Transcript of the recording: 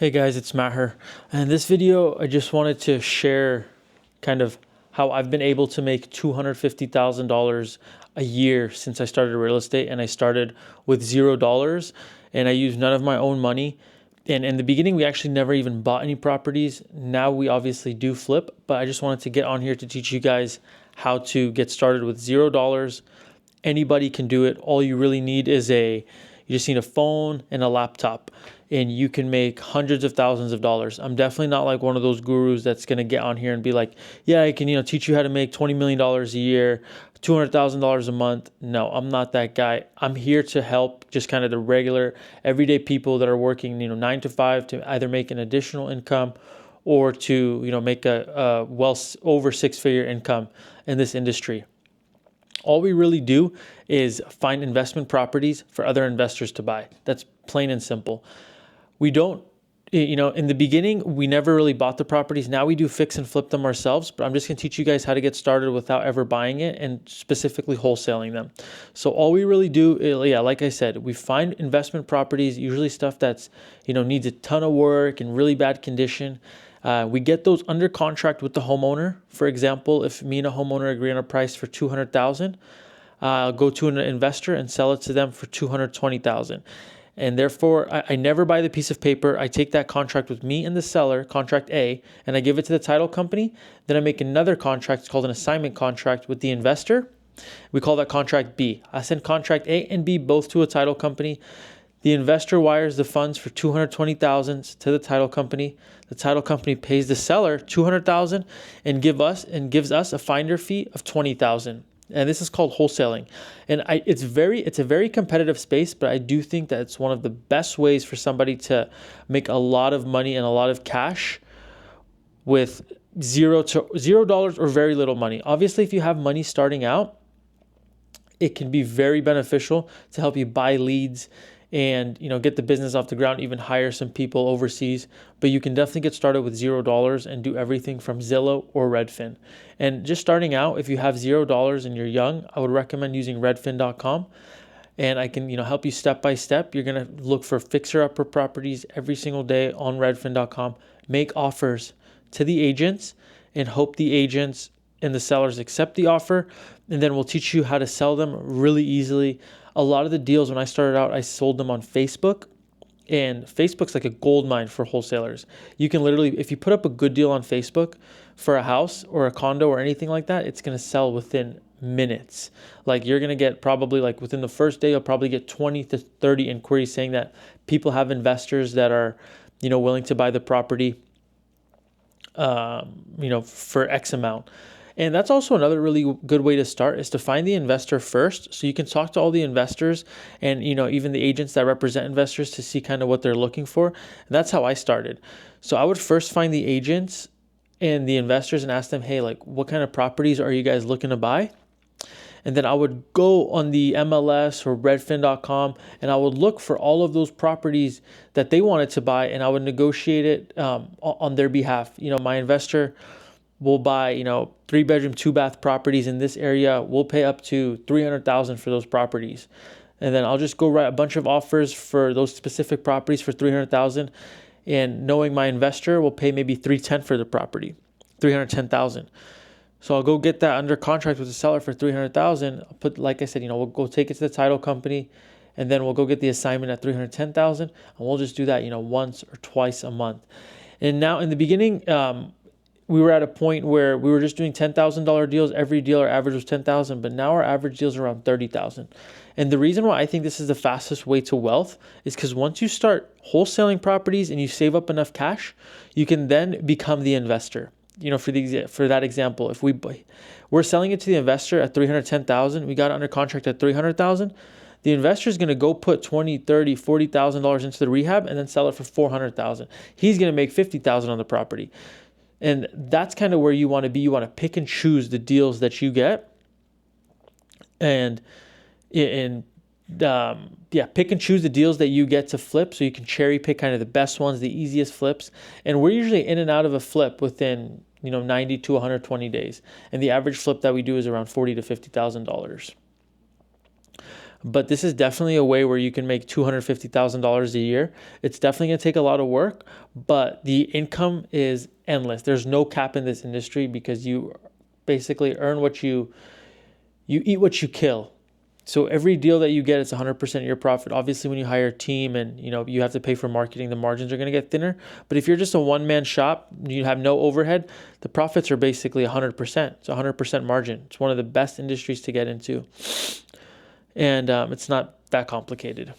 Hey guys, it's Maher. And in this video, I just wanted to share kind of how I've been able to make $250,000 a year since I started real estate, and I started with $0 and I used none of my own money. And in the beginning, we actually never even bought any properties. Now we obviously do flip, but I just wanted to get on here to teach you guys how to get started with $0. Anybody can do it. All you really need is you just need a phone and a laptop, and you can make hundreds of thousands of dollars. I'm definitely not like one of those gurus that's going to get on here and be like, yeah, I can, teach you how to make $20 million a year, $200,000 a month. No, I'm not that guy. I'm here to help just kind of the regular everyday people that are working, 9 to 5 to either make an additional income or to, make a well over six-figure income in this industry. All we really do is find investment properties for other investors to buy. That's plain and simple. We don't, in the beginning, we never really bought the properties. Now we do fix and flip them ourselves, but I'm just going to teach you guys how to get started without ever buying it and specifically wholesaling them. So all we really do, like I said, we find investment properties, usually stuff that's, needs a ton of work and really bad condition. We get those under contract with the homeowner. For example, if me and a homeowner agree on a price for $200,000, I'll go to an investor and sell it to them for $220,000. And therefore, I never buy the piece of paper. I take that contract with me and the seller, contract A, and I give it to the title company. Then I make another contract, it's called an assignment contract, with the investor. We call that contract B. I send contract A and B both to a title company. The investor wires the funds for $220,000 to the title company. The title company pays the seller $200,000 and gives us a finder fee of $20,000. And this is called wholesaling. And it's a very competitive space, but I do think that it's one of the best ways for somebody to make a lot of money and a lot of cash with $0 or very little money. Obviously, if you have money starting out, it can be very beneficial to help you buy leads and get the business off the ground, even hire some people overseas. But you can definitely get started with $0 and do everything from Zillow or Redfin. And just starting out, if you have $0 and you're young, I would recommend using redfin.com. And I can help you step by step. You're going to look for fixer-upper properties every single day on redfin.com, make offers to the agents, and hope the agents and the sellers accept the offer. And then we'll teach you how to sell them really easily. A lot of the deals when I started out, I sold them on Facebook, and Facebook's like a gold mine for wholesalers. You can literally, if you put up a good deal on Facebook for a house or a condo or anything like that, it's going to sell within minutes. Like you're going to get probably like within the first day, you'll probably get 20 to 30 inquiries saying that people have investors that are, willing to buy the property, for X amount. And that's also another really good way to start, is to find the investor first. So you can talk to all the investors and, even the agents that represent investors to see kind of what they're looking for. And that's how I started. So I would first find the agents and the investors and ask them, hey, like, what kind of properties are you guys looking to buy? And then I would go on the MLS or redfin.com and I would look for all of those properties that they wanted to buy, and I would negotiate it on their behalf. My investor will buy, 3-bedroom, 2-bath properties in this area. We'll pay up to $300,000 for those properties. And then I'll just go write a bunch of offers for those specific properties for $300,000. And knowing my investor will pay maybe $310,000 for the property, $310,000. So I'll go get that under contract with the seller for $300,000. I'll put, like I said, we'll go take it to the title company, and then we'll go get the assignment at $310,000, and we'll just do that, once or twice a month. And now in the beginning, we were at a point where we were just doing $10,000 deals. Every deal, our average was $10,000, but now our average deals are around $30,000. And the reason why I think this is the fastest way to wealth is because once you start wholesaling properties and you save up enough cash, you can then become the investor. For that example, if we're selling it to the investor at $310,000, we got it under contract at $300,000. The investor is going to go put $20,000, $30,000, $40,000 into the rehab and then sell it for $400,000. He's going to make $50,000 on the property. And that's kind of where you want to be. You want to pick and choose the deals that you get, and pick and choose the deals that you get to flip, so you can cherry pick kind of the best ones, the easiest flips. And we're usually in and out of a flip within 90 to 120 days, and the average flip that we do is around $40,000 to $50,000. But this is definitely a way where you can make $250,000 a year. It's definitely going to take a lot of work, but the income is endless. There's no cap in this industry because you basically earn what you eat what you kill. So every deal that you get, it's 100% your profit. Obviously, when you hire a team and you have to pay for marketing, the margins are going to get thinner. But if you're just a one-man shop, you have no overhead, the profits are basically 100%. It's 100% margin. It's one of the best industries to get into, and it's not that complicated.